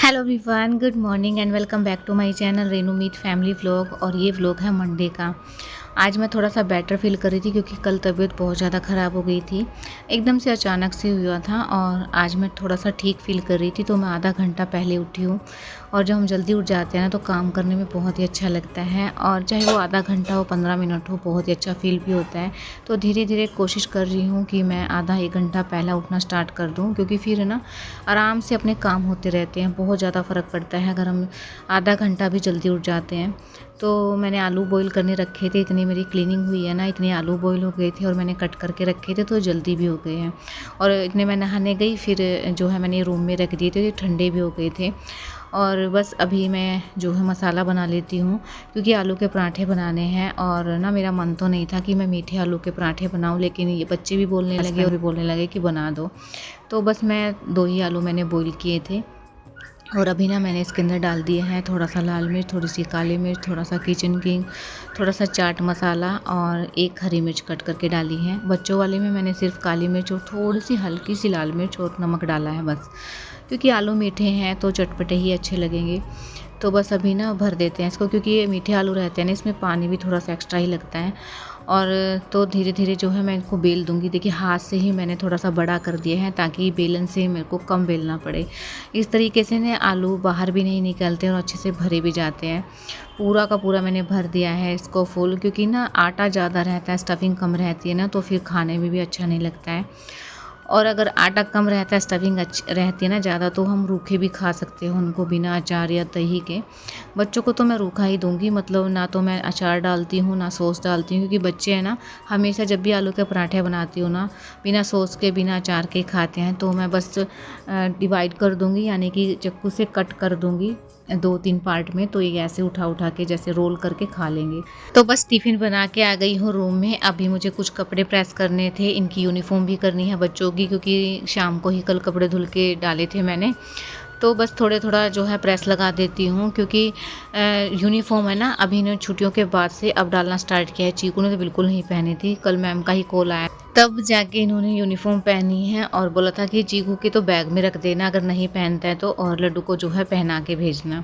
Hello everyone, good morning and welcome back to my channel Renu Meet family vlog. और ये vlog है Monday का। आज मैं थोड़ा सा बेटर फील कर रही थी क्योंकि कल तबीयत बहुत ज़्यादा ख़राब हो गई थी, एकदम से अचानक से हुआ था। और आज मैं थोड़ा सा ठीक फील कर रही थी, तो मैं आधा घंटा पहले उठी हूँ। और जब हम जल्दी उठ जाते हैं ना तो काम करने में बहुत ही अच्छा लगता है, और चाहे वो आधा घंटा हो 15 मिनट हो, बहुत ही अच्छा फील भी होता है। तो धीरे धीरे कोशिश कर रही हूँ कि मैं आधा एक घंटा पहला उठना स्टार्ट कर दूँ, क्योंकि फिर ना आराम से अपने काम होते रहते हैं। बहुत ज़्यादा फ़र्क पड़ता है अगर हम आधा घंटा भी जल्दी उठ जाते हैं। तो मैंने आलू बॉईल करने रखे थे, इतनी मेरी क्लीनिंग हुई है ना, इतने आलू बॉईल हो गए थे और मैंने कट करके रखे थे तो जल्दी भी हो गए हैं। और इतने मैं नहाने गई, फिर जो है मैंने रूम में रख दिए थे, ठंडे भी हो गए थे। और बस अभी मैं जो है मसाला बना लेती हूँ, क्योंकि आलू के पराठे बनाने हैं। और ना मेरा मन तो नहीं था कि मैं मीठे आलू के पराठे बनाऊँ, लेकिन ये बच्चे भी बोलने लगे और भी बोलने लगे कि बना दो। तो बस मैं 2 ही आलू मैंने बॉईल किए थे। और अभी ना मैंने इसके अंदर डाल दिया है थोड़ा सा लाल मिर्च, थोड़ी सी काली मिर्च, थोड़ा सा किचन किंग, थोड़ा सा चाट मसाला और एक हरी मिर्च कट करके डाली है। बच्चों वाले में मैंने सिर्फ काली मिर्च और थोड़ी सी हल्की सी लाल मिर्च और नमक डाला है बस, क्योंकि आलू मीठे हैं तो चटपटे ही अच्छे लगेंगे। तो बस अभी ना भर देते हैं इसको, क्योंकि ये मीठे आलू रहते हैं ना, इसमें पानी भी थोड़ा सा एक्स्ट्रा ही लगता है। और तो धीरे धीरे जो है मैं इनको बेल दूंगी। देखिए हाथ से ही मैंने थोड़ा सा बड़ा कर दिया है, ताकि बेलन से मेरे को कम बेलना पड़े। इस तरीके से ना आलू बाहर भी नहीं निकलते और अच्छे से भरे भी जाते हैं। पूरा का पूरा मैंने भर दिया है इसको फुल, क्योंकि ना आटा ज़्यादा रहता है, स्टफिंग कम रहती है ना, तो फिर खाने में भी अच्छा नहीं लगता है। और अगर आटा कम रहता है, स्टफिंग अच्छी रहती है ना ज़्यादा, तो हम रूखे भी खा सकते हैं उनको, बिना अचार या दही के। बच्चों को तो मैं रूखा ही दूंगी, मतलब ना तो मैं अचार डालती हूँ ना सॉस डालती हूँ, क्योंकि बच्चे हैं ना, हमेशा जब भी आलू के पराठे बनाती हूँ ना, बिना सॉस के बिना अचार के खाते हैं। तो मैं बस डिवाइड कर दूँगी, यानी कि चाकू से कट कर दूँगी 2-3 पार्ट में, तो ये ऐसे उठा उठा के जैसे रोल करके खा लेंगे। तो बस टिफ़िन बना के आ गई हूँ रूम में। अभी मुझे कुछ कपड़े प्रेस करने थे, इनकी यूनिफ़ॉर्म भी करनी है बच्चों की, क्योंकि शाम को ही कल कपड़े धुल के डाले थे मैंने। तो बस थोड़ा जो है प्रेस लगा देती हूँ, क्योंकि यूनिफ़ॉर्म है ना, अभी ने छुट्टियों के बाद से अब डालना स्टार्ट किया है। चीकू ने तो बिल्कुल नहीं पहनी थी, कल मैम का ही कॉल आया तब जाके इन्होंने यूनिफ़ॉर्म पहनी है। और बोला था कि चीकू के तो बैग में रख देना, अगर नहीं पहनता है तो, और लड्डू को जो है पहना के भेजना।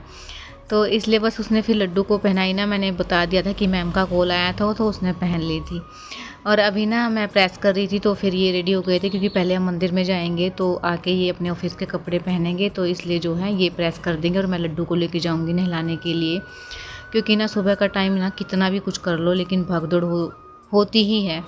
तो इसलिए बस उसने फिर लड्डू को पहनाई ना, मैंने बता दिया था कि मैम का कॉल आया था, तो उसने पहन ली थी। और अभी ना मैं प्रेस कर रही थी, तो फिर ये रेडी हो गए थे, क्योंकि पहले हम मंदिर में जाएंगे तो आके ये अपने ऑफिस के कपड़े पहनेंगे, तो इसलिए जो है ये प्रेस कर देंगे। और मैं लड्डू को लेके जाऊंगी नहलाने के लिए, क्योंकि ना सुबह का टाइम ना कितना भी कुछ कर लो, लेकिन भागदौड़ होती ही है।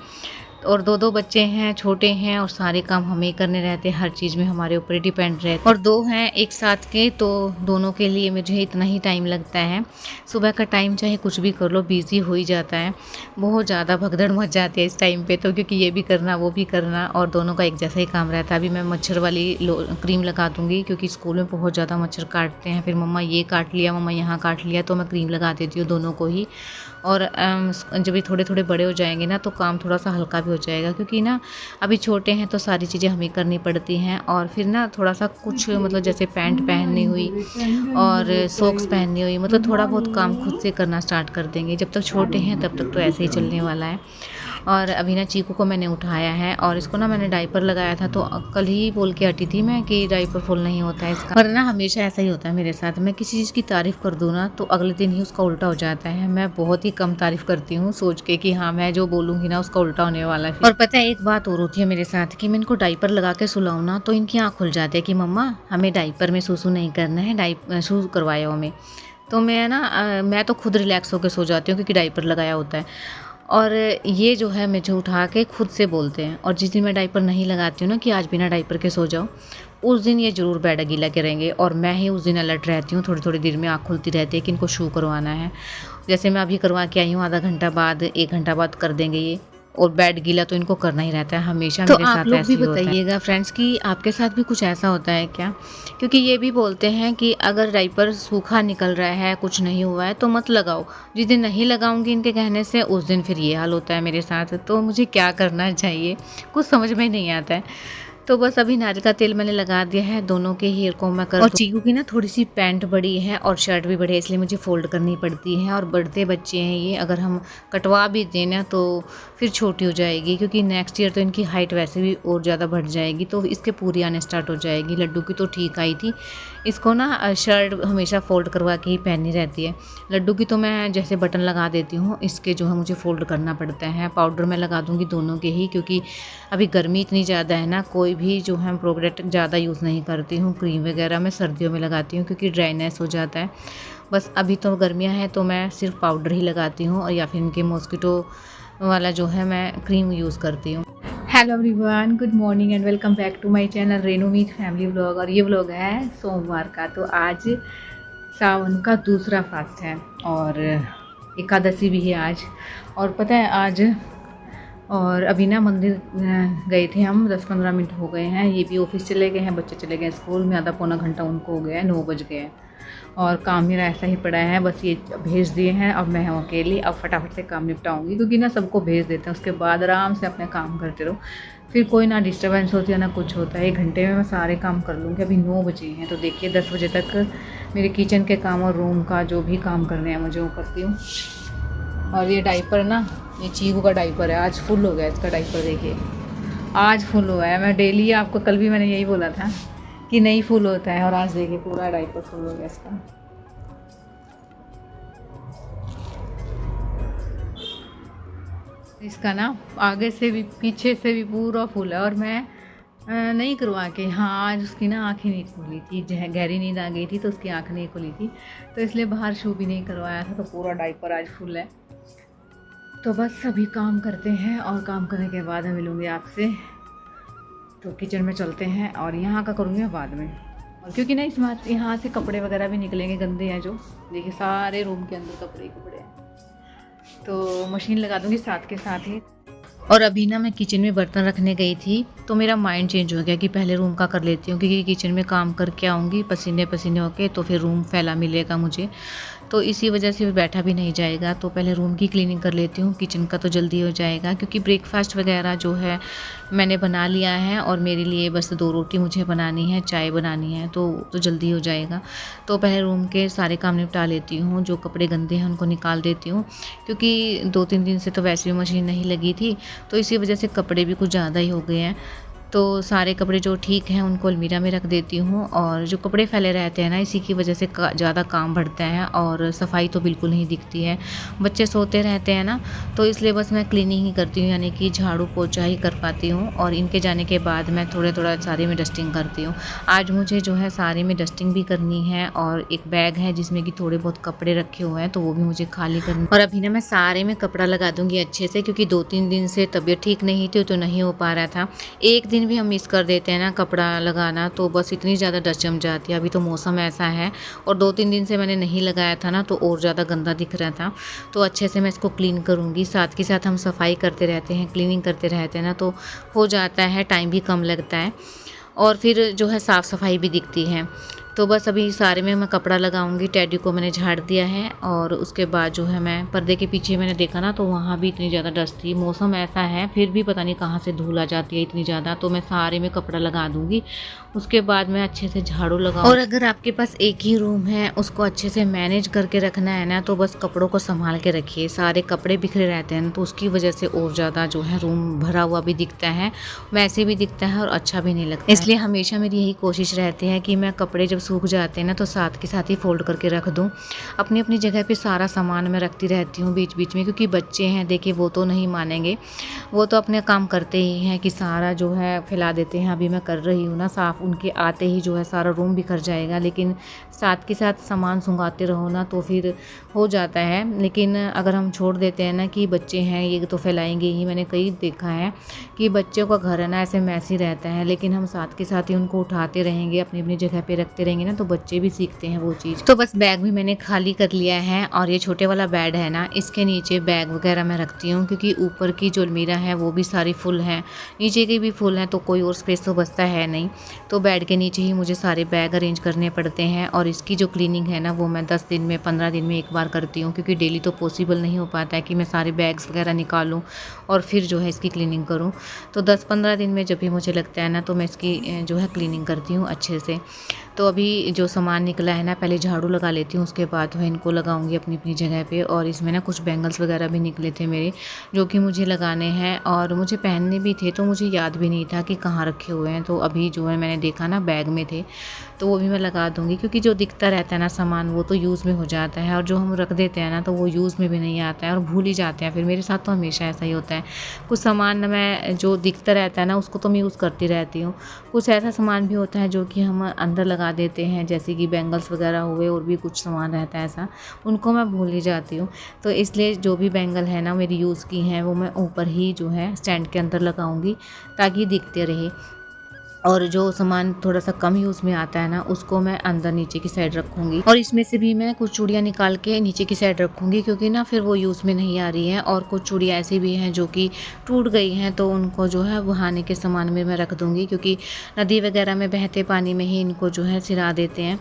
और 2-2 बच्चे हैं, छोटे हैं, और सारे काम हमें ही करने रहते हैं, हर चीज़ में हमारे ऊपर ही डिपेंड रहते हैं। और 2 हैं एक साथ के, तो दोनों के लिए मुझे इतना ही टाइम लगता है। सुबह का टाइम चाहे कुछ भी कर लो, बिज़ी हो ही जाता है। बहुत ज़्यादा भगदड़ मच जाती है इस टाइम पे तो, क्योंकि ये भी करना वो भी करना, और दोनों का एक जैसा ही काम रहता है। अभी मैं मच्छर वाली क्रीम लगा दूँगी, क्योंकि स्कूल में बहुत ज़्यादा मच्छर काटते हैं। फिर मम्मा ये काट लिया, मम्मा यहाँ काट लिया, तो मैं क्रीम लगा देती हूँ दोनों को ही। और जब ये थोड़े थोड़े बड़े हो जाएंगे ना, तो काम थोड़ा सा हल्का भी हो जाएगा, क्योंकि ना अभी छोटे हैं तो सारी चीज़ें हमें करनी पड़ती हैं। और फिर ना थोड़ा सा कुछ मतलब जैसे पैंट पहननी हुई और सॉक्स पहननी हुई, मतलब थोड़ा बहुत काम खुद से करना स्टार्ट कर देंगे। जब तक छोटे हैं तब तक तो ऐसे ही चलने वाला है। और अभी ना चीकू को मैंने उठाया है, और इसको ना मैंने डायपर लगाया था, तो कल ही बोल के हटी थी मैं कि डायपर फुल नहीं होता है इसका। पर ना हमेशा ऐसा ही होता है मेरे साथ, मैं किसी चीज़ की तारीफ़ कर दूँ ना, तो अगले दिन ही उसका उल्टा हो जाता है। मैं बहुत ही कम तारीफ़ करती हूँ, सोच के कि हाँ मैं जो बोलूँगी ना उसका उल्टा होने वाला है। और पता है एक बात और होती है मेरे साथ, कि मैं इनको डायपर लगा के सुलाऊँ ना, तो इनकी आँख खुल जाती है कि मम्मा हमें डायपर में सूसू नहीं करना है, सूसू करवाया हमें। तो मैं ना मैं तो खुद रिलैक्स होकर सो जाती हूँ, क्योंकि डायपर लगाया होता है। और ये जो है मुझे उठा के खुद से बोलते हैं। और जिस दिन मैं डायपर नहीं लगाती हूँ ना, कि आज बिना डायपर के सो जाओ, उस दिन ये ज़रूर बेड गीला करेंगे, और मैं ही उस दिन अलर्ट रहती हूँ। थोड़ी थोड़ी देर में आँख खुलती रहती है कि इनको शू करवाना है। जैसे मैं अभी करवा के आई हूँ, आधा घंटा बाद 1 घंटा बाद कर देंगे ये। और बेड गीला तो इनको करना ही रहता है हमेशा, तो मेरे साथ ऐसे ही होता है। बताइएगा फ्रेंड्स कि आपके साथ भी कुछ ऐसा होता है क्या? क्योंकि ये भी बोलते हैं कि अगर डायपर सूखा निकल रहा है, कुछ नहीं हुआ है, तो मत लगाओ। जिस दिन नहीं लगाऊंगी इनके कहने से, उस दिन फिर ये हाल होता है मेरे साथ। तो मुझे क्या करना चाहिए, कुछ समझ में नहीं आता है। तो बस अभी नारियल का तेल मैंने लगा दिया है, दोनों के हेयर को मैं कर और चीकू की ना थोड़ी सी पैंट बड़ी है और शर्ट भी बड़ी है, इसलिए मुझे फ़ोल्ड करनी पड़ती है। और बढ़ते बच्चे हैं ये, अगर हम कटवा भी दें ना तो फिर छोटी हो जाएगी, क्योंकि नेक्स्ट ईयर तो इनकी हाइट वैसे भी और ज़्यादा बढ़ जाएगी, तो इसके पूरी आने स्टार्ट हो जाएगी। लड्डू की तो ठीक आई थी, इसको ना शर्ट हमेशा फ़ोल्ड करवा के ही पहननी रहती है। लड्डू की तो मैं जैसे बटन लगा देती हूँ, इसके जो है मुझे फ़ोल्ड करना पड़ता है। पाउडर मैं लगा दूँगी दोनों के ही, क्योंकि अभी गर्मी इतनी ज़्यादा है ना, कोई भी जो है प्रोडक्ट ज़्यादा यूज़ नहीं करती हूँ। क्रीम वगैरह मैं सर्दियों में लगाती हूँ क्योंकि ड्राइनेस हो जाता है। बस अभी तो गर्मियाँ हैं तो मैं सिर्फ पाउडर ही लगाती हूँ, और या फिर इनके मॉस्किटो वाला जो है मैं क्रीम यूज़ करती हूँ। Hello everyone, good morning and welcome back to my channel Renu Meet family vlog. और ये व्लॉग है सोमवार का। तो आज सावन का दूसरा फास्ट है और एकादशी भी है आज। और पता है आज, और अभी ना मंदिर गए थे हम, 10-15 मिनट हो गए हैं। ये भी ऑफिस चले गए हैं, बच्चे चले गए स्कूल में, आधा पौना घंटा उनको हो गया है, 9 बज गए हैं। और काम मेरा ऐसा ही पड़ा है, बस ये भेज दिए हैं। अब मैं हूँ अकेली, अब फटाफट से काम निपटाऊंगी, क्योंकि ना सबको भेज देते हैं, उसके बाद आराम से अपने काम करते रहो, फिर कोई ना डिस्टर्बेंस होती है ना कुछ होता है। 1 घंटे में मैं सारे काम कर लूँगी। अभी 9 बजे हैं, तो देखिए 10 बजे तक मेरे किचन के काम और रूम का जो भी काम करने हैं मुझे वो करती हूँ। और ये डाइपर ना, ये चीकू का डाइपर है, आज फुल हो गया इसका डाइपर, देखिए आज फुल हुआ है। मैं डेली, आपको कल भी मैंने यही बोला था कि नहीं फुल होता है, और आज देखिए पूरा डाइपर फुल हो गया इसका। इसका ना आगे से भी पीछे से भी पूरा फुल है, और मैं नहीं करवा के, हाँ आज उसकी ना आँखें नहीं खुली थी, गहरी नींद आ गई थी तो उसकी आँख नहीं खुली थी, तो इसलिए बाहर शू भी नहीं करवाया था, तो पूरा डाइपर आज फुल है। तो बस अभी काम करते हैं, और काम करने के बाद मैं मिलूँगी आपसे। तो किचन में चलते हैं, और यहाँ का करूँगी मैं बाद में। और क्योंकि ना इस बात यहाँ से कपड़े वगैरह भी निकलेंगे गंदे हैं, जो देखिए सारे रूम के अंदर कपड़े हैं, तो मशीन लगा दूँगी साथ के साथ ही। और अभी ना मैं किचन में बर्तन रखने गई थी, तो मेरा माइंड चेंज हो गया कि पहले रूम का कर लेती हूँ, क्योंकि किचन में काम करके आऊँगी पसीने पसीने होके, तो फिर रूम फैला मिलेगा मुझे, तो इसी वजह से बैठा भी नहीं जाएगा। तो पहले रूम की क्लीनिंग कर लेती हूँ, किचन का तो जल्दी हो जाएगा, क्योंकि ब्रेकफास्ट वगैरह जो है मैंने बना लिया है, और मेरे लिए बस 2 रोटी मुझे बनानी है, चाय बनानी है, तो जल्दी हो जाएगा। तो पहले रूम के सारे काम निपटा लेती हूँ, जो कपड़े गंदे हैं उनको निकाल देती हूँ, क्योंकि 2-3 दिन से तो वैसे भी मशीन नहीं लगी थी, तो इसी वजह से कपड़े भी कुछ ज़्यादा ही हो गए हैं। तो सारे कपड़े जो ठीक हैं उनको अलमीरा में रख देती हूँ, और जो कपड़े फैले रहते हैं ना, इसी की वजह से ज़्यादा काम बढ़ता है, और सफाई तो बिल्कुल नहीं दिखती है। बच्चे सोते रहते हैं ना, तो इसलिए बस मैं क्लीनिंग ही करती हूँ, यानी कि झाड़ू पोछा ही कर पाती हूँ, और इनके जाने के बाद मैं थोड़ा सारे में डस्टिंग करती हूँ। आज मुझे जो है सारे में डस्टिंग भी करनी है, और एक बैग है जिसमें कि थोड़े बहुत कपड़े रखे हुए हैं, तो वो भी मुझे खाली करनी। और अभी ना मैं सारे में कपड़ा लगा दूँगी अच्छे से, क्योंकि 2-3 दिन से तबीयत ठीक नहीं थी, तो नहीं हो पा रहा था। एक दिन भी हम मिस कर देते हैं ना कपड़ा लगाना, तो बस इतनी ज़्यादा डस्ट जम जाती है। अभी तो मौसम ऐसा है, और 2-3 दिन से मैंने नहीं लगाया था ना, तो और ज़्यादा गंदा दिख रहा था। तो अच्छे से मैं इसको क्लीन करूँगी, साथ के साथ हम सफाई करते रहते हैं, क्लीनिंग करते रहते हैं ना, तो हो जाता है, टाइम भी कम लगता है, और फिर जो है साफ़ सफाई भी दिखती है। तो बस अभी सारे में मैं कपड़ा लगाऊंगी। टेडी को मैंने झाड़ दिया है, और उसके बाद जो है मैं पर्दे के पीछे मैंने देखा ना, तो वहाँ भी इतनी ज़्यादा डस्ट थी। मौसम ऐसा है, फिर भी पता नहीं कहाँ से धूल आ जाती है इतनी ज़्यादा, तो मैं सारे में कपड़ा लगा दूँगी, उसके बाद मैं अच्छे से झाड़ू लगाऊँ। और अगर आपके पास एक ही रूम है, उसको अच्छे से मैनेज करके रखना है ना, तो बस कपड़ों को संभाल के रखिए। सारे कपड़े बिखरे रहते हैं, तो उसकी वजह से और ज़्यादा जो है रूम भरा हुआ भी दिखता है, वैसे भी दिखता है, और अच्छा भी नहीं लगता। इसलिए हमेशा मेरी यही कोशिश रहती है कि मैं कपड़े जब सूख जाते हैं ना, तो साथ के साथ ही फोल्ड करके रख दूं। अपनी अपनी जगह पे सारा सामान मैं रखती रहती हूँ बीच बीच में, क्योंकि बच्चे हैं देखिए, वो तो नहीं मानेंगे, वो तो अपने काम करते ही हैं कि सारा जो है फैला देते हैं। अभी मैं कर रही हूँ ना साफ़, उनके आते ही जो है सारा रूम बिखर जाएगा, लेकिन साथ के साथ सामान सुंघाते रहो ना, तो फिर हो जाता है। लेकिन अगर हम छोड़ देते हैं ना कि बच्चे हैं ये तो फैलाएंगे ही, मैंने कई देखा है कि बच्चों का घर है ना ऐसे मैसी रहता है, लेकिन हम साथ के साथ ही उनको उठाते रहेंगे, अपनी अपनी जगह पे रखते रहेंगे ना, तो बच्चे भी सीखते हैं वो चीज़। तो बस बैग भी मैंने खाली कर लिया है, और ये छोटे वाला बेड है ना, इसके नीचे बैग वगैरह मैं रखती हूँ, क्योंकि ऊपर की जो अलमीरा है वो भी सारी फुल है, नीचे की भी फुल है, तो कोई और स्पेस तो बचता है नहीं। तो बेड के नीचे ही मुझे सारे बैग अरेंज करने पड़ते हैं और इसकी जो क्लीनिंग है ना वो मैं 10 दिन में 15 दिन में एक बार करती हूँ, क्योंकि डेली तो पॉसिबल नहीं हो पाता है कि मैं सारे बैग्स वगैरह निकालूँ और फिर जो है इसकी क्लीनिंग करूँ। तो 10-15 दिन में जब भी मुझे लगता है ना तो मैं इसकी जो है क्लीनिंग करती हूँ अच्छे से। तो अभी जो सामान निकला है ना, पहले झाड़ू लगा लेती हूँ, उसके बाद वह इनको लगाऊंगी अपनी अपनी जगह पे। और इसमें ना कुछ बैंगल्स वगैरह भी निकले थे मेरे, जो कि मुझे लगाने हैं और मुझे पहनने भी थे, तो मुझे याद भी नहीं था कि कहाँ रखे हुए हैं। तो अभी जो है मैंने देखा ना बैग में थे, तो वो भी मैं लगा दूँगी, क्योंकि जो दिखता रहता है ना सामान वो तो यूज़ में हो जाता है, और जो हम रख देते हैं ना तो वो यूज़ में भी नहीं आता है और भूल ही जाते हैं। फिर मेरे साथ तो हमेशा ऐसा ही होता है, कुछ सामान ना मैं जो दिखता रहता है ना उसको तो मैं यूज़ करती रहती हूँ, कुछ ऐसा सामान भी होता है जो कि हम अंदर लगा देते हैं, जैसे कि बैंगल्स वगैरह हुए और भी कुछ सामान रहता है ऐसा, उनको मैं भूल ही जाती हूँ। तो इसलिए जो भी बैंगल है ना मेरी यूज़ की हैं वो मैं ऊपर ही जो है स्टैंड के अंदर लगाऊंगी, ताकि दिखते रहे। और जो सामान थोड़ा-सा कम यूज़ में आता है ना, उसको मैं अंदर नीचे की साइड रखूँगी, और इसमें से भी मैं कुछ चूड़ियाँ निकाल के नीचे की साइड रखूँगी, क्योंकि ना फिर वो यूज़ में नहीं आ रही हैं। और कुछ चूड़ियाँ ऐसी भी हैं जो कि टूट गई हैं, तो उनको जो है बहाने के सामान में मैं रख दूँगी, क्योंकि नदी वगैरह में बहते पानी में ही इनको जो है सिरा देते हैं।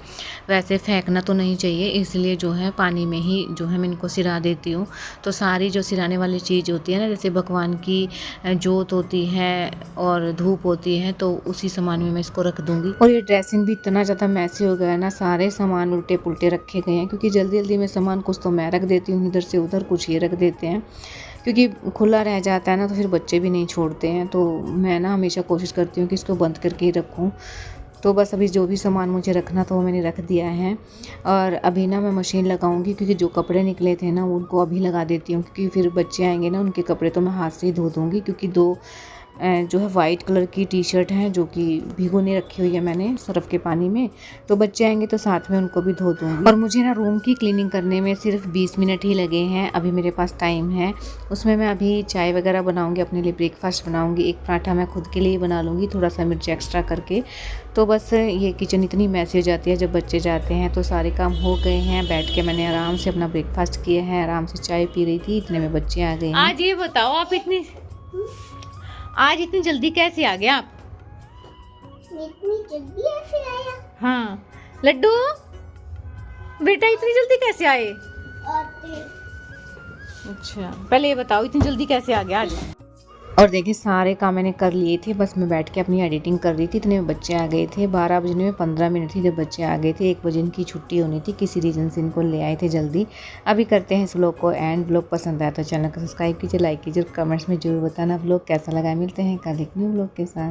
वैसे फेंकना तो नहीं चाहिए, इसलिए जो है पानी में ही जो है मैं इनको सिरा देती हूँ। तो सारी जो सिराने वाली चीज़ होती है ना, जैसे भगवान की जोत होती है और धूप होती है, तो उसी सामान में मैं इसको रख दूंगी। और ये ड्रेसिंग भी इतना ज़्यादा मैसी हो गया है ना, सारे सामान उल्टे पुल्टे रखे गए हैं, क्योंकि जल्दी जल्दी में सामान कुछ तो मैं रख देती हूँ इधर से उधर, कुछ ये रख देते हैं, क्योंकि खुला रह जाता है ना तो फिर बच्चे भी नहीं छोड़ते हैं। तो मैं ना हमेशा कोशिश करती हूँ कि इसको बंद करके ही रखूँ। तो बस अभी जो भी सामान मुझे रखना था वो मैंने रख दिया है, और अभी ना मैं मशीन लगाऊंगी, क्योंकि जो कपड़े निकले थे ना उनको अभी लगा देती हूँ, क्योंकि फिर बच्चे आएंगे ना उनके कपड़े तो मैं हाथ से ही धो दूँगी, क्योंकि दो जो है वाइट कलर की टी शर्ट है जो कि भिगोने रखी हुई है मैंने सर्फ के पानी में, तो बच्चे आएंगे तो साथ में उनको भी धो दूँगी। और मुझे ना रूम की क्लीनिंग करने में सिर्फ 20 मिनट ही लगे हैं, अभी मेरे पास टाइम है। उसमें मैं अभी चाय वगैरह बनाऊँगी, अपने लिए ब्रेकफास्ट बनाऊँगी, एक पराठा मैं खुद के लिए बना लूँगी थोड़ा सा मिर्च एक्स्ट्रा करके। तो बस ये किचन इतनी मैसी हो जाती है जब बच्चे जाते हैं। तो सारे काम हो गए हैं, बैठ के मैंने आराम से अपना ब्रेकफास्ट किया है, आराम से चाय पी रही थी, इतने में बच्चे आ गए हैं। आज ये बताओ आप आज इतनी जल्दी कैसे आ गए आप? इतनी जल्दी ऐसे आया? हाँ लड्डू बेटा इतनी जल्दी कैसे आए? आते अच्छा पहले ये बताओ इतनी जल्दी कैसे आ गया आज? और देखिए सारे काम मैंने कर लिए थे, बस मैं बैठ के अपनी एडिटिंग कर रही थी, इतने में बच्चे आ गए थे। 12 बजने में 15 मिनट थी जब बच्चे आ गए थे, 1 बजे इनकी छुट्टी होनी थी, किसी रीज़न से इनको ले आए थे जल्दी। अभी करते हैं इस व्लॉग को एंड। व्लॉग पसंद आया तो चैनल को सब्सक्राइब कीजिए, लाइक कीजिए, कमेंट्स में जरूर बताना व्लॉग कैसा लगा। मिलते हैं कल एक न्यू व्लॉग के साथ।